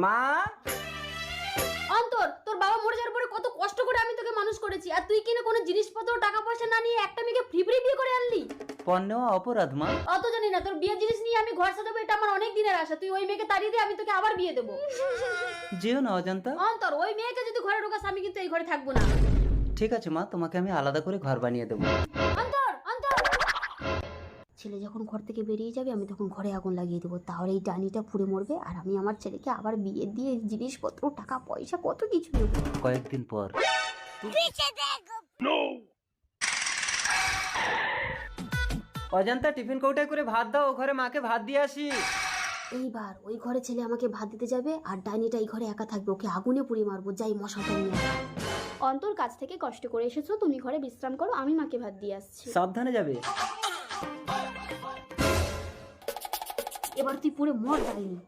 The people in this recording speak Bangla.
মা, অন্তর, তোর বাবা মরে যাওয়ার পরে কত কষ্ট করে আমি তোকে মানুষ করেছি, আর তুই কিনা কোনো জিনিসপত্র টাকা পয়সা না নিয়ে একটা মেয়েকে ফ্রি ফ্রি বিয়ে করে আনলি। পণ্য অপরাধ মা। অত জানি না, তোর বিয়ের জিনিস নিয়ে আমি ঘর সাজাবো, এটা আমার অনেক দিনের আশা। তুই ওই মেয়েকে তাড়িয়ে দিয়ে আমি তোকে আবার বিয়ে দেবো। যেও না অজান্তা। অন্তর, ওই মেয়েকে যদি ঘরে ঢোকাস আমি কিন্তু এই ঘরে থাকবো না। ঠিক আছে মা, তোমাকে আমি আলাদা করে ঘর বানিয়ে দেবো। অন্তর, অন্তর। ছেলে যখন ঘর থেকে বেরিয়ে যাবে আমি তখন ঘরে আগুন লাগিয়ে দেবো, তাহলে এই ডাইনিটা পুড়ে মরবে আর আমি আমার ছেলেকে আবার বিয়ে দিয়ে জিনিসপত্র টাকা পয়সা কত কিছু দেবো। কয়েকদিন পর। অজান্তা, টিফিন কৌটায় করে ভাত দাও, ও ঘরে মাকে ভাত দিয়ে আসি। এইবার ওই ঘরে ছেলে আমাকে ভাত দিতে যাবে আর ডাইনিটা এই ঘরে একা থাকবে, ওকে আগুনে পুড়িয়ে মারবো। যাই মশাটা নিয়ে। অন্তর, কাজ থেকে কষ্ট করে এসেছো, তুমি ঘরে বিশ্রাম করো, আমি মাকে ভাত দিয়ে আসছি। সাবধানে যাবে। এবার তুই পুরো মর ডাইনি।